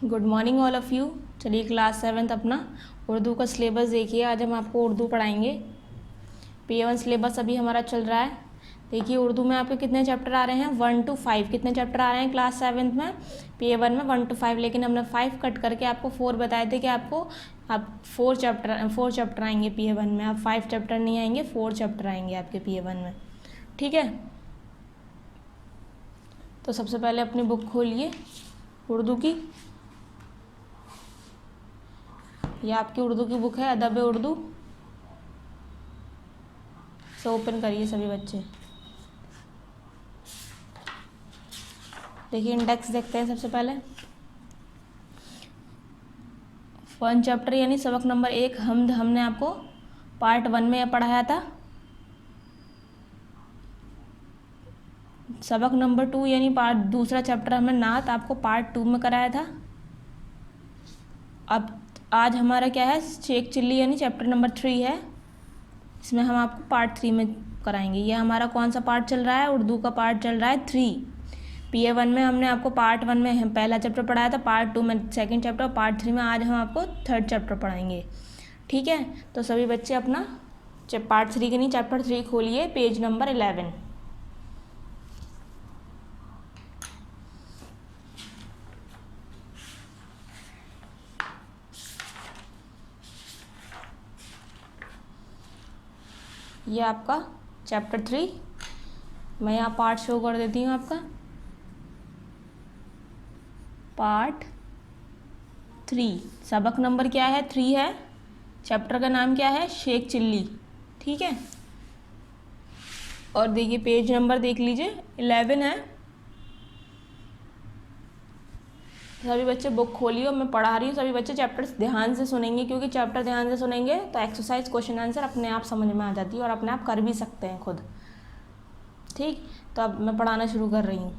Good morning all of you. चलिए class 7th अपना उर्दू का सिलेबस देखिए। आज हम आपको उर्दू पढ़ाएंगे। P1 सिलेबस अभी हमारा चल रहा है। देखिए उर्दू में आपके कितने चैप्टर आ रहे हैं, 1 to 5 कितने चैप्टर आ रहे हैं क्लास 7th में। P1 में 1 to 5, लेकिन हमने 5 कट करके आपको 4 बताए थे कि आपको आप 4 चैप्टर आएंगे P1 में। आप 5 चैप्टर नहीं आएंगे, 4 चैप्टर आएंगे आपके P1 में, ठीक है। तो सबसे पहले अपनी बुक खोलिए उर्दू की। ये आपकी उर्दू की बुक है, अदब उर्दू। से ओपन करिए सभी बच्चे। देखिए इंडेक्स देखते हैं सबसे पहले। 1 चैप्टर यानी सबक नंबर 1 हमद हमने आपको पार्ट 1 में पढ़ाया था। सबक नंबर 2 यानी दूसरा चैप्टर हमने नात आपको पार्ट 2 में कराया था। अब आज हमारा क्या है, शेख चिल्ली यानी चैप्टर नंबर 3 है। इसमें हम आपको पार्ट 3 में कराएंगे। ये हमारा कौन सा पार्ट चल रहा है, उर्दू का पार्ट चल रहा है 3। P1 में हमने आपको पार्ट 1 में पहला चैप्टर पढ़ाया था, पार्ट 2 में सेकंड चैप्टर, पार्ट 3 में आज हम आपको थर्ड चैप्टर पढ़ाएंगे, ठीक है। तो सभी बच्चे अपना पार्ट 3 के नहीं चैप्टर 3 खोलिए, पेज नंबर 11। ये आपका चैप्टर 3, मैं यहाँ पार्ट शो कर देती हूँ। आपका पार्ट 3 सबक नंबर क्या है, 3 है। चैप्टर का नाम क्या है, शेख चिल्ली, ठीक है। और देखिए पेज नंबर देख लीजिए 11 है। सभी बच्चे बुक खोलिए, मैं पढ़ा रही हूँ। सभी बच्चे चैप्टर ध्यान से सुनेंगे, क्योंकि चैप्टर ध्यान से सुनेंगे तो एक्सरसाइज क्वेश्चन आंसर अपने आप समझ में आ जाती है और अपने आप कर भी सकते हैं खुद, ठीक। तो अब मैं पढ़ाना शुरू कर रही हूँ।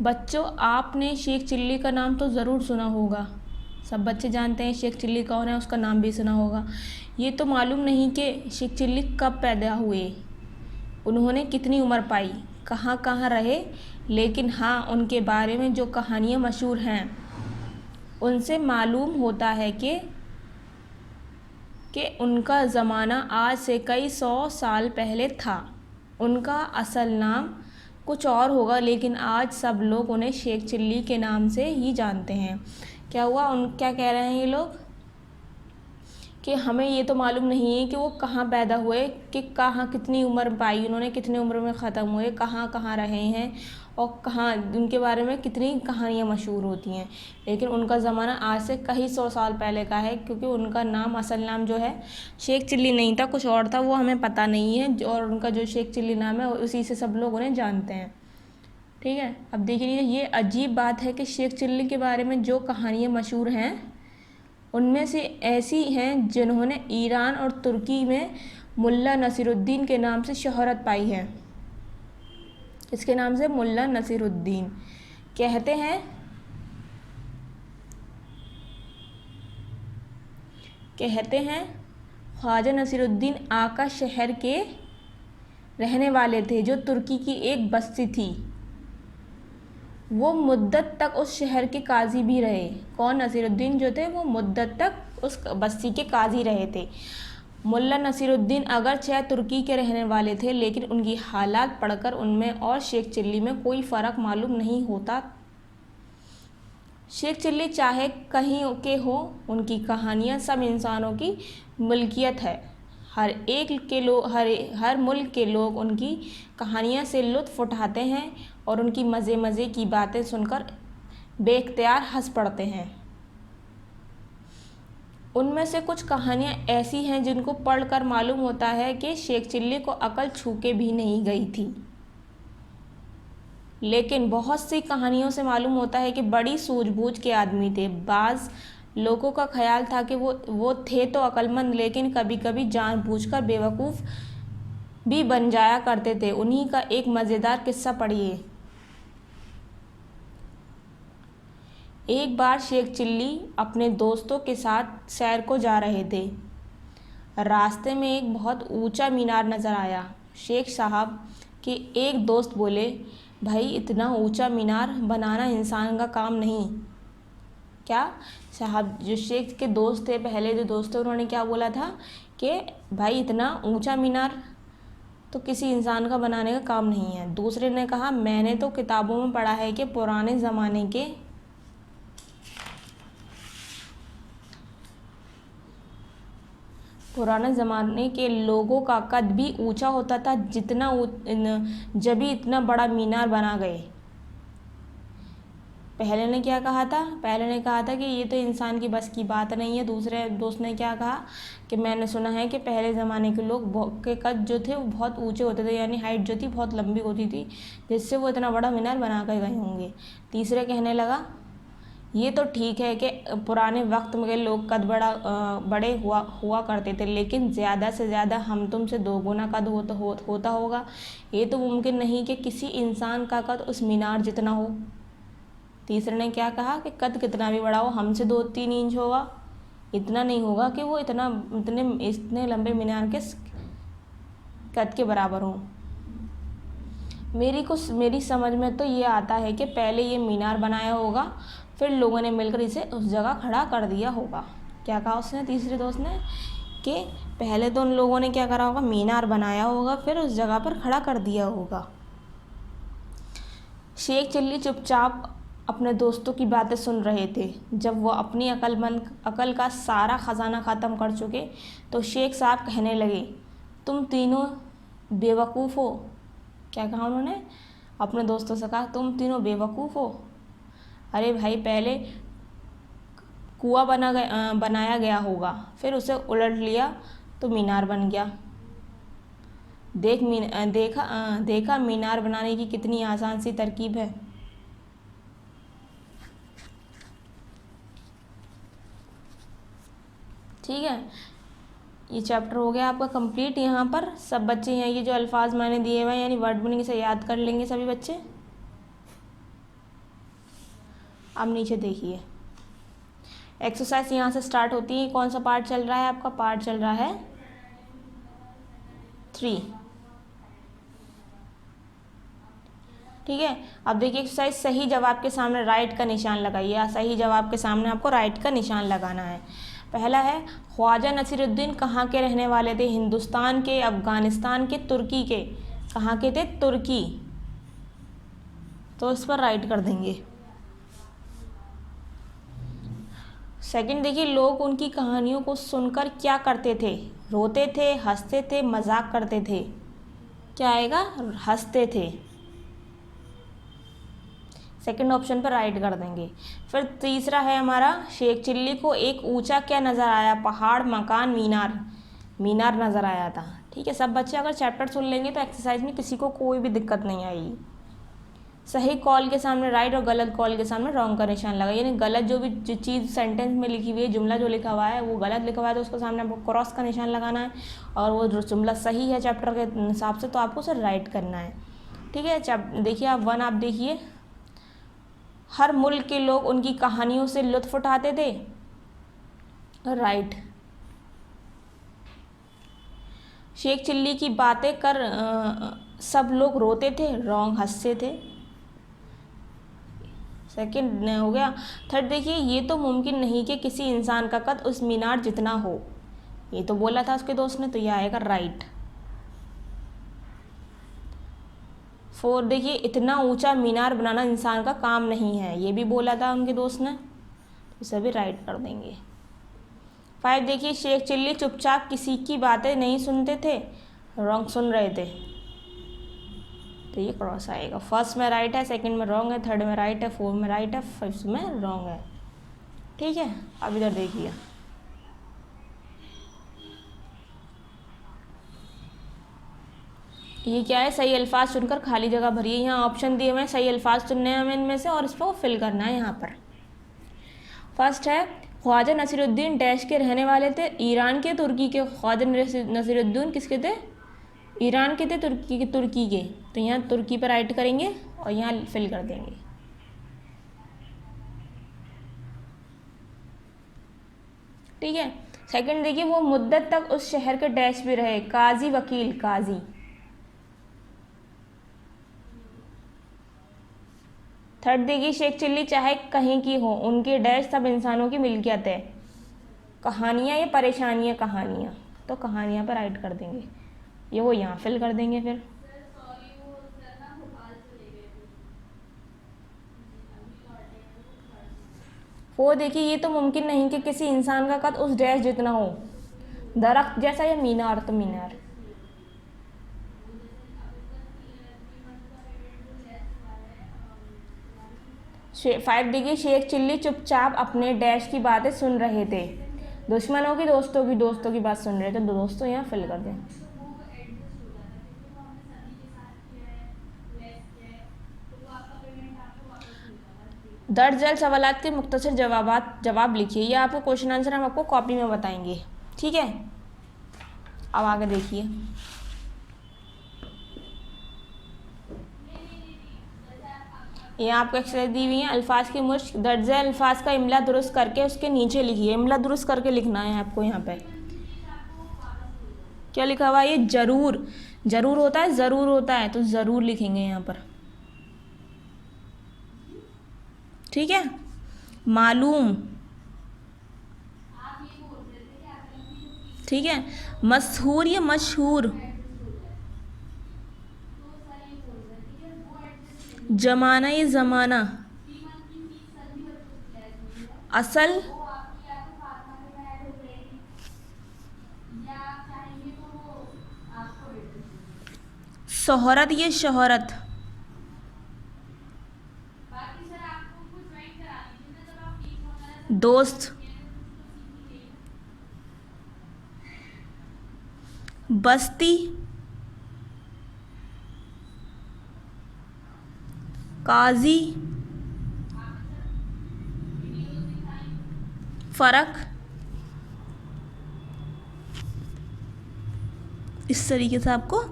बच्चों, आपने शेख चिल्ली का नाम तो ज़रूर सुना होगा। सब बच्चे जानते हैं शेख चिल्ली कौन है, उसका नाम भी सुना होगा। ये तो मालूम नहीं कि शेख चिल्ली कब पैदा हुए, उन्होंने कितनी उम्र पाई, कहाँ कहाँ रहे, लेकिन हाँ उनके बारे में जो कहानियाँ मशहूर हैं उनसे मालूम होता है कि उनका ज़माना आज से कई 100 साल पहले था। उनका असल नाम कुछ और होगा, लेकिन आज सब लोग उन्हें शेख चिल्ली के नाम से ही जानते हैं। क्या हुआ, क्या कह रहे हैं ये लोग कि हमें ये तो मालूम नहीं है कि वो कहाँ पैदा हुए, कि कहाँ कितनी उम्र पाई उन्होंने, कितनी उम्र में ख़त्म हुए, कहाँ कहाँ रहे हैं और कहाँ उनके बारे में कितनी कहानियाँ मशहूर होती हैं। लेकिन उनका ज़माना आज से कई 100 साल पहले का है, क्योंकि उनका नाम असल नाम जो है शेख चिल्ली नहीं था, कुछ और था, वो हमें पता नहीं है। और उनका जो शेख चिल्ली नाम है उसी से सब लोग उन्हें जानते हैं, ठीक है। अब देख लीजिए, ये अजीब बात है कि शेख चिल्ली के बारे में जो कहानियाँ मशहूर हैं उनमें से ऐसी हैं जिन्होंने ईरान और तुर्की में मुल्ला नसीरुद्दीन के नाम से शोहरत पाई है। इसके नाम से मुल्ला नसीरुद्दीन कहते हैं ख्वाजा नसीरुद्दीन आका शहर के रहने वाले थे, जो तुर्की की एक बस्ती थी। वो मुद्दत तक उस शहर के काजी भी रहे। कौन, नसीरुद्दीन जो थे वो मुद्दत तक उस बस्ती के काजी रहे थे। मुल्ला नसीरुद्दीन अगरचे तुर्की के रहने वाले थे, लेकिन उनकी हालात पढ़कर उनमें और शेख चिल्ली में कोई फ़र्क मालूम नहीं होता। शेख चिल्ली चाहे कहीं के हो, उनकी कहानियाँ सब इंसानों की मिल्कियत है। हर मुल्क के लोग उनकी कहानियाँ से लुत्फ़ उठाते हैं और उनकी मज़े की बातें सुनकर बेख्तियार हंस पड़ते हैं। उनमें से कुछ कहानियाँ ऐसी हैं जिनको पढ़कर मालूम होता है कि शेख चिल्ली को अकल छू के भी नहीं गई थी। लेकिन बहुत सी कहानियों से मालूम होता है कि बड़ी सूझबूझ के आदमी थे। बाज़ लोगों का ख्याल था कि वो थे तो अक्लमंद, लेकिन कभी कभी जानबूझकर बेवकूफ़ भी बन जाया करते थे। उन्हीं का एक मज़ेदार किस्सा पढ़िए। एक बार शेख चिल्ली अपने दोस्तों के साथ सैर को जा रहे थे। रास्ते में एक बहुत ऊंचा मीनार नज़र आया। शेख साहब के एक दोस्त बोले, भाई इतना ऊंचा मीनार बनाना इंसान का काम नहीं। क्या साहब जो शेख के दोस्त थे, पहले जो दोस्त थे, उन्होंने क्या बोला था कि भाई इतना ऊंचा मीनार तो किसी इंसान का बनाने का काम नहीं है। दूसरे ने कहा मैंने तो किताबों में पढ़ा है कि पुराने ज़माने के लोगों का कद भी ऊंचा होता था, जब भी इतना बड़ा मीनार बना गए। पहले ने क्या कहा था? पहले ने कहा था कि ये तो इंसान की बस की बात नहीं है। दूसरे दोस्त ने क्या कहा कि मैंने सुना है कि पहले ज़माने के लोग के कद जो थे वो बहुत ऊंचे होते थे, यानी हाइट जो थी बहुत लंबी होती थी, जिससे वो इतना बड़ा मीनार बना कर गए होंगे। तीसरे कहने लगा ये तो ठीक है कि पुराने वक्त में के लोग कद बड़े हुआ करते थे, लेकिन ज़्यादा से ज़्यादा हम तुम से 2 गुना कद होता होगा। ये तो मुमकिन नहीं कि किसी इंसान का कद उस मीनार जितना हो। तीसरे ने क्या कहा कि कद कितना भी बड़ा हो, हमसे 2-3 इंच होगा, इतना नहीं होगा कि वो इतने लंबे मीनार के कद के बराबर हो। मेरी समझ में तो ये आता है कि पहले ये मीनार बनाया होगा, फिर लोगों ने मिलकर इसे उस जगह खड़ा कर दिया होगा। क्या कहा उसने, तीसरे दोस्त ने, कि पहले तो उन लोगों ने क्या करा होगा, मीनार बनाया होगा, फिर उस जगह पर खड़ा कर दिया होगा। शेख चिल्ली चुपचाप अपने दोस्तों की बातें सुन रहे थे। जब वो अपनी अकल का सारा ख़जाना ख़त्म कर चुके तो शेख साहब कहने लगे, तुम तीनों बेवकूफ़ हो। क्या कहा उन्होंने? अपने दोस्तों से कहा, तुम तीनों बेवकूफ़ हो। अरे भाई, पहले कुआं बनाया गया होगा, फिर उसे उलट लिया तो मीनार बन गया। देखा मीनार बनाने की कितनी आसान सी तरकीब है। ठीक है, ये चैप्टर हो गया आपका कंप्लीट। यहाँ पर सब बच्चे हैं, ये जो अल्फाज मैंने दिए हुए हैं यानी वर्ड मीनिंग से याद कर लेंगे सभी बच्चे। अब नीचे देखिए, एक्सरसाइज यहाँ से स्टार्ट होती है। कौन सा पार्ट चल रहा है आपका? पार्ट चल रहा है 3। ठीक है, अब देखिए एक्सरसाइज, सही जवाब के सामने राइट का निशान लगाइए। सही जवाब के सामने आपको राइट का निशान लगाना है। पहला है, ख्वाजा नसीरुद्दीन कहाँ के रहने वाले थे? हिंदुस्तान के, अफ़गानिस्तान के, तुर्की के? कहाँ के थे? तुर्की। तो इस पर राइट कर देंगे। सेकंड देखिए, लोग उनकी कहानियों को सुनकर क्या करते थे? रोते थे, हंसते थे, मजाक करते थे? क्या आएगा? हंसते थे। सेकंड ऑप्शन पर राइट कर देंगे। फिर तीसरा है हमारा, शेख चिल्ली को एक ऊंचा क्या नज़र आया? पहाड़, मकान, मीनार नज़र आया था। ठीक है, सब बच्चे अगर चैप्टर सुन लेंगे तो एक्सरसाइज में किसी को कोई भी दिक्कत नहीं आएगी। सही कॉल के सामने राइट और गलत कॉल के सामने रॉन्ग का निशान लगा, यानी गलत जो चीज़ सेंटेंस में लिखी हुई है, जुमला जो लिखा हुआ है वो गलत लिखा हुआ है तो उसके सामने आपको क्रॉस का निशान लगाना है, और वो जो जुमला सही है चैप्टर के हिसाब से तो आपको उसे राइट करना है। ठीक है, देखिए आप 1 आप देखिए, हर मुल्क के लोग उनकी कहानियों से लुत्फ़ उठाते थे। राइट। शेख चिल्ली की बातें कर सब लोग रोते थे। रॉन्ग, हंसते थे। सेकंड हो गया। थर्ड देखिए, ये तो मुमकिन नहीं कि किसी इंसान का कद उस मीनार जितना हो। ये तो बोला था उसके दोस्त ने, तो यह आएगा राइट। 4 देखिए, इतना ऊंचा मीनार बनाना इंसान का काम नहीं है। ये भी बोला था उनके दोस्त ने, इसे भी राइट कर देंगे। 5 देखिए, शेख चिल्ली चुपचाप किसी की बातें नहीं सुनते थे। रॉन्ग, सुन रहे थे, तो ये क्रॉस आएगा। फर्स्ट में राइट है, सेकंड में रॉन्ग है, थर्ड में राइट है, फोर्थ में राइट है, फिफ्थ में रॉन्ग है। ठीक है, अब इधर देखिए, ये क्या है? सही अल्फाज चुनकर खाली जगह भरिए। यहाँ ऑप्शन दिए हुए हैं, सही अल्फाज चुनने हैं हमें इनमें से और इसको फिल करना है यहाँ पर। फर्स्ट है, ख्वाजा नसीरुद्दीन डैश के रहने वाले थे? ईरान के, तुर्की के? ख्वाजा नसीरुद्दीन किसके थे? ईरान के थे, तुर्की के? तो यहाँ तुर्की पर राइट करेंगे और यहाँ फिल कर देंगे। ठीक है, सेकंड देखिए, वो मुद्दत तक उस शहर के डैश भी रहे? काजी, वकील? काजी। थर्ड देखिए, शेख चिल्ली चाहे कहीं की हो, उनके डैश सब इंसानों की मिल्कियत है। कहानियाँ या परेशानियाँ? कहानियाँ, तो कहानियाँ पर राइट कर देंगे, ये वो यहाँ फिल कर देंगे। फिर वो देखिए, ये तो मुमकिन नहीं कि किसी इंसान का कद उस डैश जितना हो, दरख्त जैसा या मीनार, तो मीनार। 5 देखिए, शेख चिल्ली चुपचाप अपने डैश की बातें सुन रहे थे, दुश्मनों की, दोस्तों की बात सुन रहे थे, तो दोस्तों यहाँ फिल कर दें। दर्ज सवालात के मुख्तसर जवाब लिखिए। ये आपको क्वेश्चन आंसर हम आपको कॉपी में बताएंगे, ठीक है। अब आगे देखिए, ये आपको एक्सरसाइज दी हुई है। अल्फाज की मुश्क, दर्ज अल्फाज का इमला दुरुस्त करके उसके नीचे लिखिए। इमला दुरुस्त करके लिखना है आपको। यहाँ पे क्या लिखा हुआ है? ये जरूर, जरूर होता है, ज़रूर होता है, तो ज़रूर लिखेंगे यहाँ पर, ठीक है। मालूम, ठीक है। मशहूर या मशहूर? जमाना या ज़माना? असल, शोहरत या शोहरत? दोस्त, बस्ती, काजी, फ़र्क। इस तरीके से आपको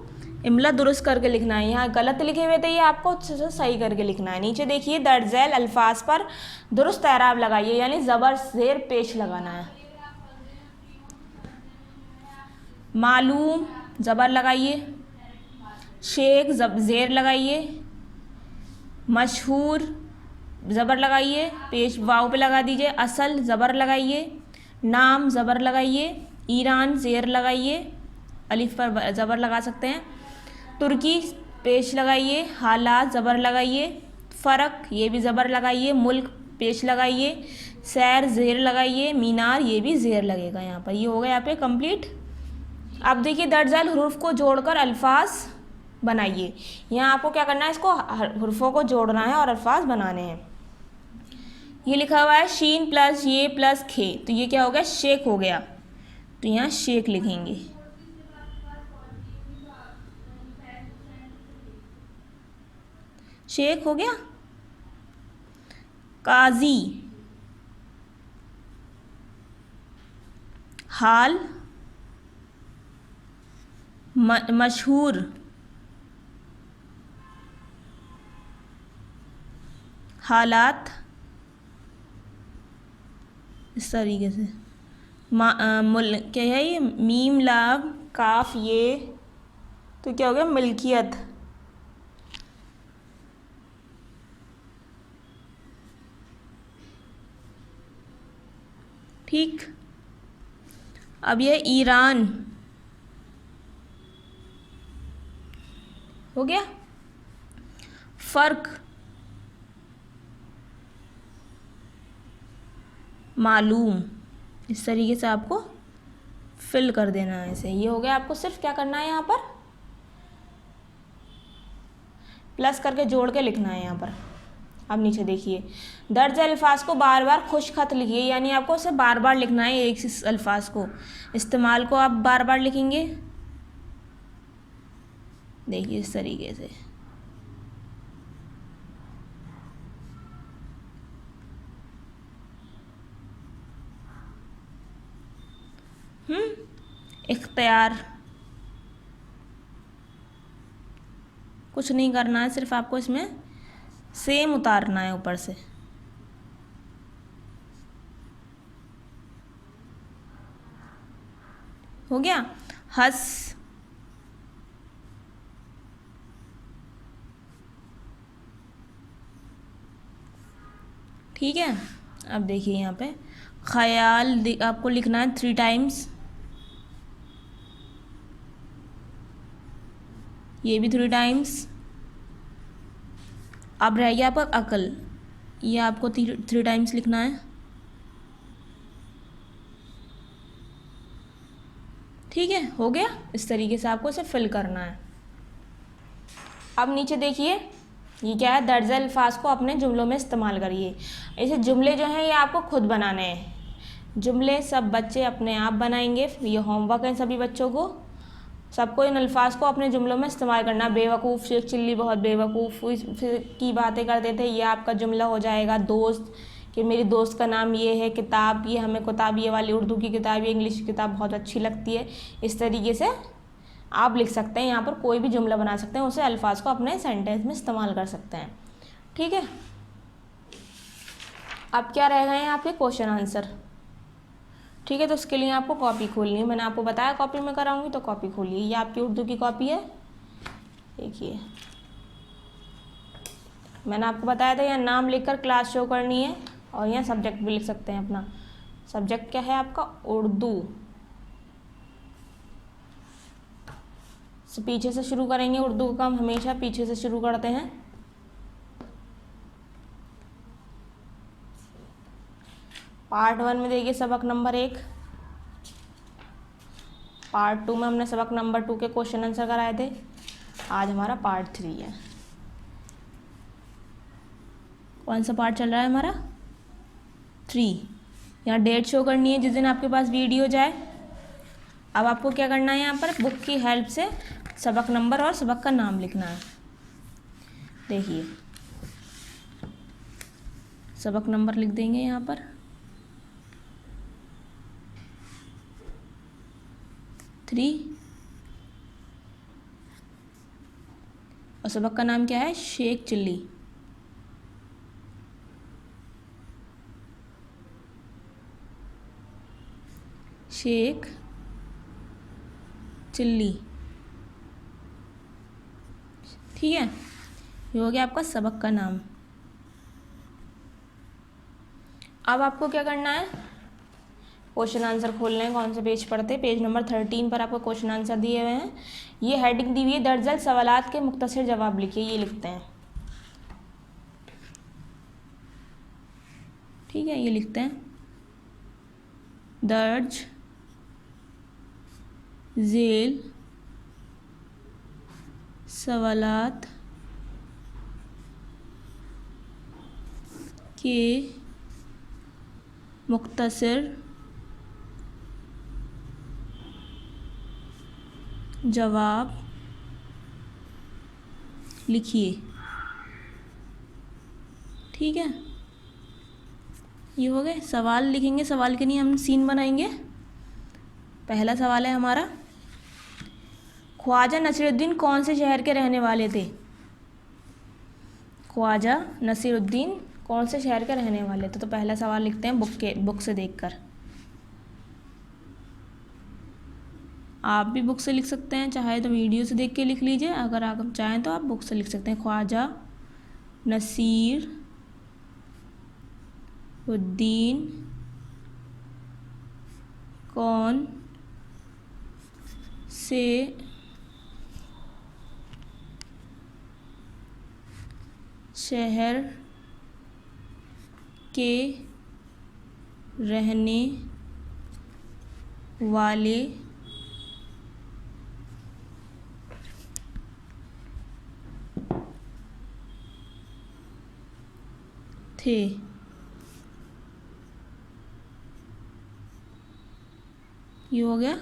इमला दुरुस्त करके लिखना है। यहाँ गलत लिखे हुए थे, ये आपको सही करके लिखना है। नीचे देखिए, दर्जैल अल्फाज पर दुरुस्त एराब लगाइए, यानी ज़बर ज़ेर पेश लगाना है। मालूम, ज़बर लगाइए। शेख, ज़ेर लगाइए। मशहूर, ज़बर लगाइए, पेश वाव पे लगा दीजिए। असल, ज़बर लगाइए। नाम, ज़बर लगाइए। ईरान, ज़ेर लगाइए, अलिफ पर ज़बर लगा सकते हैं। तुर्की, पेश लगाइए। हालात, ज़बर लगाइए। फ़र्क, ये भी ज़बर लगाइए। मुल्क, पेश लगाइए। सैर, ज़ेर लगाइए। मीनार, ये भी ज़ेर लगेगा यहाँ पर। ये हो गया यहाँ पे कंप्लीट। अब देखिए, दर्जल हरूफ को जोड़कर अल्फाज बनाइए। यहाँ आपको क्या करना है, इसको हरूफों को जोड़ना है और अल्फाज बनाने हैं। ये लिखा हुआ है शीन प्लस ये प्लस खे, तो ये क्या हो गया? शेख हो गया, तो यहाँ शेख लिखेंगे। शेख हो गया। काजी, हाल, मशहूर, हालात, इस तरीके से। क्या है ये? मीम लाम काफ ये, तो क्या हो गया? मिल्कियत। ठीक। अब ये ईरान हो गया। फ़र्क, मालूम। इस तरीके से आपको फिल कर देना है ऐसे। ये हो गया। आपको सिर्फ क्या करना है, यहाँ पर प्लस करके जोड़ के लिखना है यहाँ पर। अब नीचे देखिए, दर्ज अल्फाज को बार बार खुश खत लिखिए, यानी आपको उसे बार बार लिखना है। एक अल्फाज को इस्तेमाल को आप बार बार लिखेंगे। देखिए इस तरीके से। इख्तियार, कुछ नहीं करना है, सिर्फ आपको इसमें सेम उतारना है ऊपर से। हो गया। हस, ठीक है। अब देखिए यहाँ पे ख्याल आपको लिखना है 3 टाइम्स, ये भी 3 टाइम्स। अब रह गया आपका अकल, ये आपको 3 टाइम्स लिखना है। ठीक है, हो गया। इस तरीके से आपको इसे फिल करना है। अब नीचे देखिए ये क्या है, दर्ज अल्फाज को अपने जुमलों में इस्तेमाल करिए। ऐसे जुमले जो हैं ये आपको खुद बनाने हैं। जुमले सब बच्चे अपने आप बनाएंगे, ये होमवर्क है सभी बच्चों को। सबको इन अल्फाज को अपने जुमलों में इस्तेमाल करना। बेवकूफ़, शेख चिल्ली बहुत बेवकूफ़ की बातें करते थे, ये आपका जुमला हो जाएगा। दोस्त, कि मेरी दोस्त का नाम ये है। किताब, ये हमें किताब, ये वाली उर्दू की किताब, ये इंग्लिश की किताब बहुत अच्छी लगती है। इस तरीके से आप लिख सकते हैं, यहाँ पर कोई भी जुमला बना सकते हैं, उसे अल्फाज को अपने सेंटेंस में इस्तेमाल कर सकते हैं। ठीक है। अब क्या रह गए हैं आपके क्वेश्चन आंसर। ठीक है, तो उसके लिए आपको कॉपी खोलनी है। मैंने आपको बताया कॉपी में कराऊंगी, तो कॉपी खोलिए। ये आपकी उर्दू की कॉपी है, देखिए मैंने आपको बताया था यहाँ नाम लिखकर क्लास शो करनी है, और यहाँ सब्जेक्ट भी लिख सकते हैं अपना। सब्जेक्ट क्या है आपका, उर्दू। पीछे से शुरू करेंगे, उर्दू का काम हमेशा पीछे से शुरू करते हैं। पार्ट 1 में देखिए सबक नंबर 1, पार्ट 2 में हमने सबक नंबर 2 के क्वेश्चन आंसर कराए थे। आज हमारा पार्ट 3 है। कौन सा पार्ट चल रहा है हमारा, 3। यहाँ डेट शो करनी है जिस दिन आपके पास वीडियो जाए। अब आपको क्या करना है, यहाँ पर बुक की हेल्प से सबक नंबर और सबक का नाम लिखना है। देखिए सबक नंबर लिख देंगे यहाँ पर 3, और सबक का नाम क्या है, शेख चिल्ली। शेख चिल्ली। ठीक है, ये हो गया आपका सबक का नाम। अब आपको क्या करना है, क्वेश्चन आंसर खोलना है। कौन से पेज पढ़ते, पेज नंबर 13 पर आपको क्वेश्चन आंसर दिए हुए हैं। ये हेडिंग दी हुई है, दर्जल सवालात के मुख्तसर जवाब लिखिए, ये लिखते हैं। ठीक है, ये लिखते हैं, दर्ज झेल सवालात के मुख्तसर जवाब लिखिए। ठीक है, ये हो गए। सवाल लिखेंगे, सवाल के लिए हम सीन बनाएंगे। पहला सवाल है हमारा, ख्वाजा नसीरुद्दीन कौन से शहर के रहने वाले थे। ख्वाजा नसीरुद्दीन कौन से शहर के रहने वाले थे। तो पहला सवाल लिखते हैं बुक से देखकर। आप भी बुक से लिख सकते हैं, चाहे तो वीडियो से देख के लिख लीजिए। अगर आप चाहें तो आप बुक से लिख सकते हैं। ख्वाजा नसीरुद्दीन कौन से शहर के रहने वाले थे। ये हो गया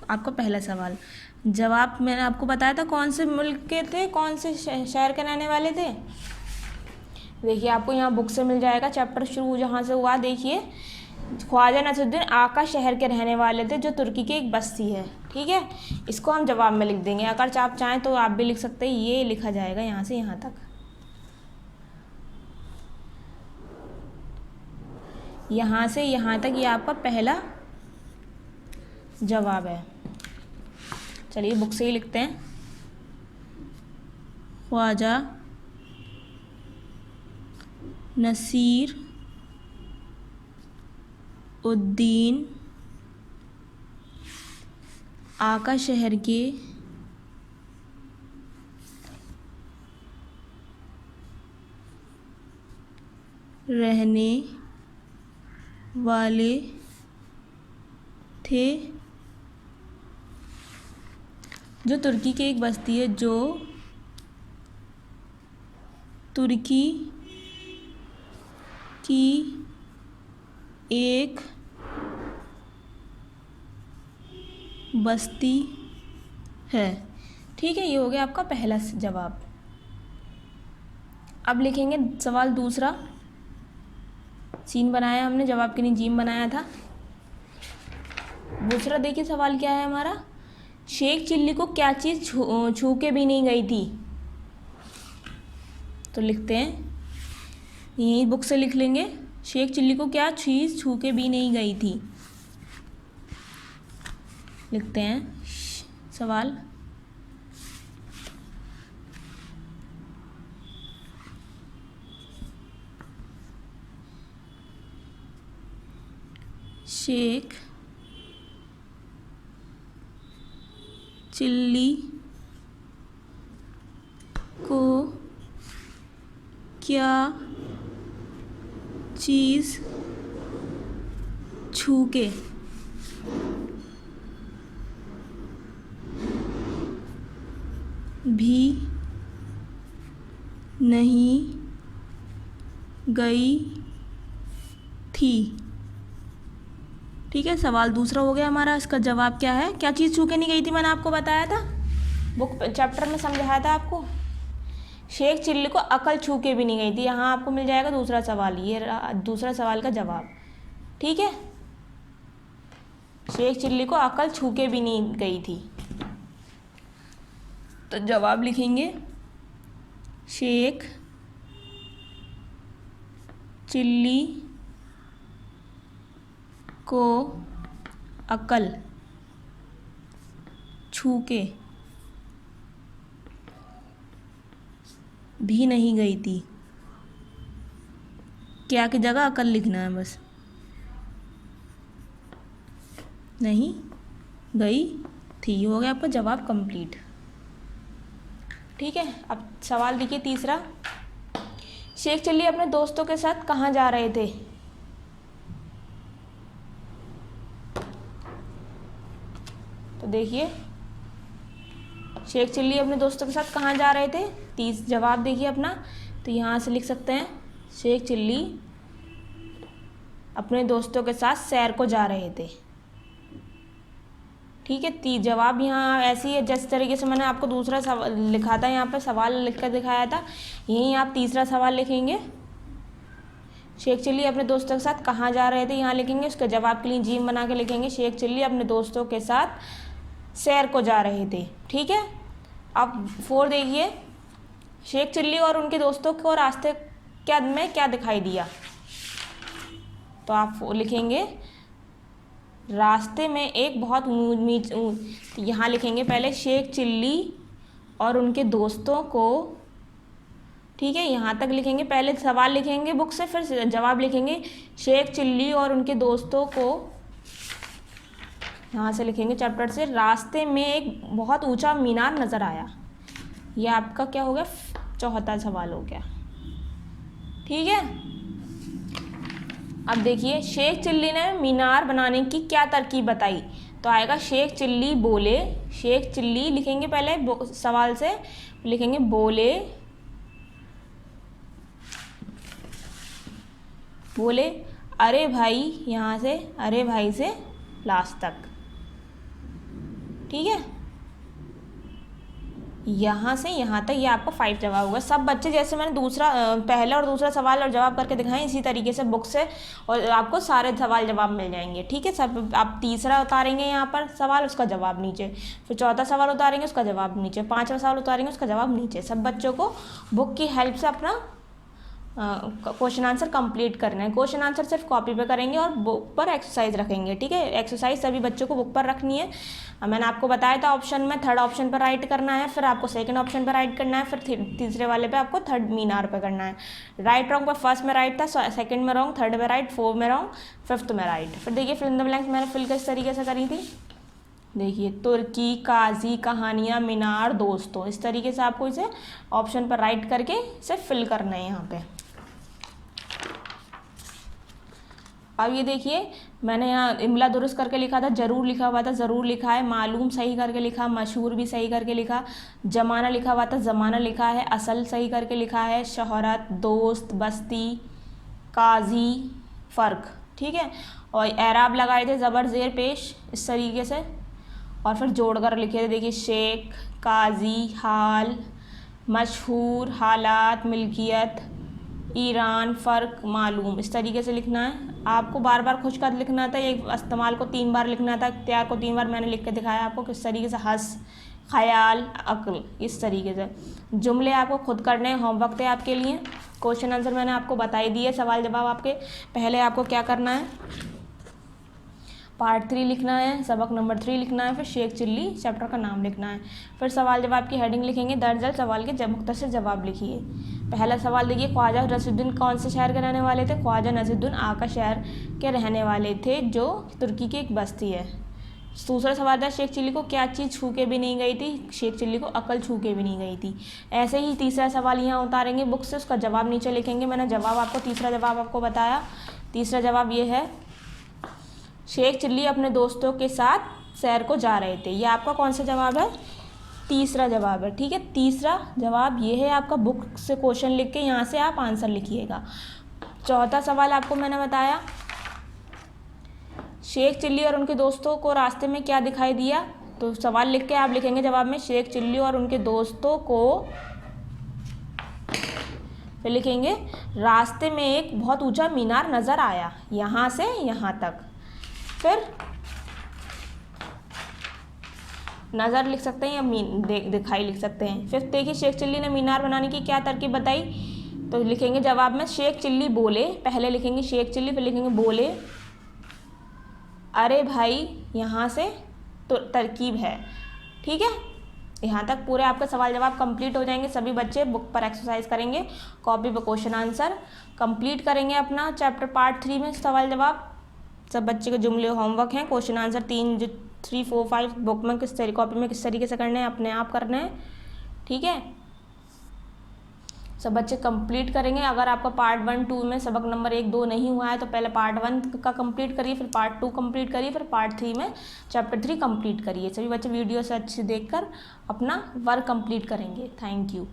आपका पहला सवाल। जवाब मैंने आपको बताया था कौन से मुल्क के थे, कौन से शहर के रहने वाले थे। देखिए आपको यहाँ बुक से मिल जाएगा, चैप्टर शुरू जहाँ से हुआ। देखिए ख्वाजा नसीरुद्दीन आका शहर के रहने वाले थे, जो तुर्की की एक बस्ती है। ठीक है, इसको हम जवाब में लिख देंगे। अगर आप चाहें तो आप भी लिख सकते हैं, ये लिखा जाएगा यहाँ से यहाँ तक। यहाँ से यहाँ तक ये आपका पहला जवाब है। चलिए बुक से ही लिखते हैं। ख्वाजा नसीरुद्दीन उद्दीन आका शहर के रहने वाले थे। जो तुर्की की एक बस्ती है, जो तुर्की की एक बस्ती है। ठीक है, ये हो गया आपका पहला जवाब। अब लिखेंगे सवाल दूसरा। सीन बनाया हमने, जवाब के लिए जीम बनाया था। दूसरा देखिए सवाल क्या है हमारा। शेख चिल्ली को क्या चीज़ छू के भी नहीं गई थी। तो लिखते हैं, यही बुक से लिख लेंगे। शेख चिल्ली को क्या चीज़ छू के भी नहीं गई थी। लिखते हैं सवाल। शेख चिल्ली को क्या चीज़ छू के भी नहीं गई थी। ठीक है, सवाल दूसरा हो गया हमारा। इसका जवाब क्या है। क्या चीज़ छू के नहीं गई थी, मैंने आपको बताया था, बुक चैप्टर में समझाया था आपको। शेख चिल्ली को अकल छू के भी नहीं गई थी। यहाँ आपको मिल जाएगा दूसरा सवाल, ये दूसरा सवाल का जवाब। ठीक है, शेख चिल्ली को अकल छू के भी नहीं गई थी। तो जवाब लिखेंगे, शेख चिल्ली को अकल छू के भी नहीं गई थी। क्या की जगह अकल लिखना है बस। नहीं गई थी, हो गया आपका जवाब कंप्लीट। ठीक है, अब सवाल देखिए तीसरा। शेख चिल्ली अपने दोस्तों के साथ कहाँ जा रहे थे। तो देखिए, शेख चिल्ली अपने दोस्तों के साथ कहाँ जा रहे थे। जवाब देखिए अपना। तो यहाँ से लिख सकते हैं, शेख चिल्ली अपने दोस्तों के साथ सैर को जा रहे थे। ठीक है, जवाब यहाँ ऐसी है जिस तरीके से मैंने आपको दूसरा सवाल लिखा था, यहाँ पे सवाल लिख कर दिखाया था, यहीं आप तीसरा सवाल लिखेंगे। शेख चिल्ली अपने दोस्तों के साथ कहाँ जा रहे थे, यहाँ लिखेंगे। उसके जवाब के लिए जीम बना के लिखेंगे, शेख चिल्ली अपने दोस्तों के साथ सैर को जा रहे थे। ठीक है, अब 4 देखिए। शेख चिल्ली और उनके दोस्तों को रास्ते में क्या दिखाई दिया। तो आप लिखेंगे, रास्ते में एक बहुत यहाँ लिखेंगे पहले शेख चिल्ली और उनके दोस्तों को। ठीक है, यहाँ तक लिखेंगे, पहले सवाल लिखेंगे बुक से, फिर जवाब लिखेंगे। शेख चिल्ली और उनके दोस्तों को, यहाँ से लिखेंगे चैप्टर से, रास्ते में एक बहुत ऊंचा मीनार नज़र आया। यह आपका क्या हो गया, चौथा सवाल हो गया। ठीक है, अब देखिए, शेख चिल्ली ने मीनार बनाने की क्या तरकीब बताई। तो आएगा शेख चिल्ली बोले। शेख चिल्ली लिखेंगे पहले सवाल से, लिखेंगे बोले अरे भाई, यहाँ से अरे भाई से लास्ट तक। ठीक है, यहाँ से यहाँ तक ये आपको 5 जवाब होगा। सब बच्चे जैसे मैंने पहला और दूसरा सवाल और जवाब करके दिखाएं, इसी तरीके से बुक से, और आपको सारे सवाल जवाब मिल जाएंगे। ठीक है, सब आप तीसरा उतारेंगे यहाँ पर सवाल, उसका जवाब नीचे, फिर चौथा सवाल उतारेंगे, उसका जवाब नीचे, 5वां सवाल उतारेंगे, उसका जवाब नीचे। सब बच्चों को बुक की हेल्प से अपना क्वेश्चन आंसर कंप्लीट करना है। क्वेश्चन आंसर सिर्फ कॉपी पे करेंगे और बुक पर एक्सरसाइज रखेंगे, ठीक है। एक्सरसाइज सभी बच्चों को बुक पर रखनी है। मैंने आपको बताया था ऑप्शन में थर्ड ऑप्शन पर राइट करना है, फिर आपको सेकंड ऑप्शन पर राइट करना है, फिर तीसरे वाले पे आपको थर्ड मीनार पे करना है। राइट रॉन्ग पर फर्स्ट में राइट था, सेकंड में रॉन्ग, थर्ड में राइट, फोर्थ में रॉन्ग, फिफ्थ में राइट। फिर देखिए फिल इन द ब्लैंक्स मैंने फिल किस तरीके से करी थी। देखिए तुर्की, काजी, कहानियाँ, मीनार, दोस्तों, इस तरीके से आपको इसे ऑप्शन पर राइट करके इसे फिल करना है यहाँ पे। अब ये देखिए मैंने यहाँ इमला दुरुस्त करके लिखा था, जरूर लिखा हुआ था, ज़रूर लिखा है। मालूम सही करके लिखा, मशहूर भी सही करके लिखा। जमाना लिखा हुआ था, ज़माना लिखा है। असल सही करके लिखा है। शोहरत, दोस्त, बस्ती, काजी, फ़र्क, ठीक है। और एराब लगाए थे, ज़बर ज़ेर पेश, इस तरीके से, और फिर जोड़कर लिखे थे। देखिए शेख, काजी, हाल, मशहूर, हालात, मिल्कियत, ईरान, फ़र्क, मालूम, इस तरीके से लिखना है। आपको बार बार खुशखत लिखना था, एक इस्तेमाल को 3 बार लिखना था, इख्तियार को 3 बार मैंने लिख के दिखाया आपको किस तरीके से। हस, ख्याल, अक्ल, इस तरीके से जुमले आपको खुद करने हैं। होमवर्क थे आपके लिए। क्वेश्चन आंसर मैंने आपको बता ही दिए, सवाल जवाब आपके। पहले आपको क्या करना है, पार्ट 3 लिखना है, सबक नंबर 3 लिखना है, फिर शेख चिल्ली चैप्टर का नाम लिखना है, फिर सवाल जवाब की हेडिंग लिखेंगे। दरअसल सवाल के मुख्तसर जवाब लिखिए। पहला सवाल देखिए, ख्वाजा नसीरुद्दीन कौन से शहर के रहने वाले थे। ख्वाजा नसीरुद्दीन आका शहर के रहने वाले थे, जो तुर्की की एक बस्ती है। दूसरा सवाल था, शेख चिल्ली को क्या चीज़ छू के भी नहीं गई थी। शेख चिल्ली को अकल छू के भी नहीं गई थी। ऐसे ही तीसरा सवाल यहाँ उतारेंगे बुक से, उसका जवाब नीचे लिखेंगे। मैंने जवाब आपको तीसरा जवाब आपको बताया। तीसरा जवाब ये है, शेख चिल्ली अपने दोस्तों के साथ सैर को जा रहे थे। ये आपका कौन सा जवाब है, तीसरा जवाब है, ठीक है। तीसरा जवाब ये है आपका, बुक से क्वेश्चन लिख के यहाँ से आप आंसर लिखिएगा। चौथा सवाल आपको मैंने बताया, शेख चिल्ली और उनके दोस्तों को रास्ते में क्या दिखाई दिया। तो सवाल लिख के आप लिखेंगे जवाब में, शेख चिल्ली और उनके दोस्तों को, फिर लिखेंगे रास्ते में एक बहुत ऊंचा मीनार नज़र आया, यहाँ से यहाँ तक। फिर नज़र लिख सकते हैं या दिखाई लिख सकते हैं। फिर देखिए, शेख चिल्ली ने मीनार बनाने की क्या तरकीब बताई। तो लिखेंगे जवाब में, शेख चिल्ली बोले, पहले लिखेंगे शेख चिल्ली, फिर लिखेंगे बोले, अरे भाई यहाँ से तो तरकीब है, ठीक है। यहाँ तक पूरे आपके सवाल जवाब कंप्लीट हो जाएंगे। सभी बच्चे बुक पर एक्सरसाइज करेंगे, कॉपी पर क्वेश्चन आंसर कंप्लीट करेंगे अपना चैप्टर पार्ट 3 में सवाल जवाब। सब बच्चे के जुमले होमवर्क हैं, क्वेश्चन आंसर 3 3 4 5 बुक में किस तरीके, कॉपी में किस तरीके से करने हैं, अपने आप करने हैं, ठीक है। सब बच्चे कंप्लीट करेंगे। अगर आपका पार्ट 1 2 में सबक नंबर 1 2 नहीं हुआ है तो पहले पार्ट 1 का कंप्लीट करिए, फिर पार्ट 2 कंप्लीट करिए, फिर पार्ट 3 में चैप्टर 3 कंप्लीट करिए। सभी बच्चे वीडियो से अच्छे देखकर अपना वर्क कंप्लीट करेंगे। Thank you.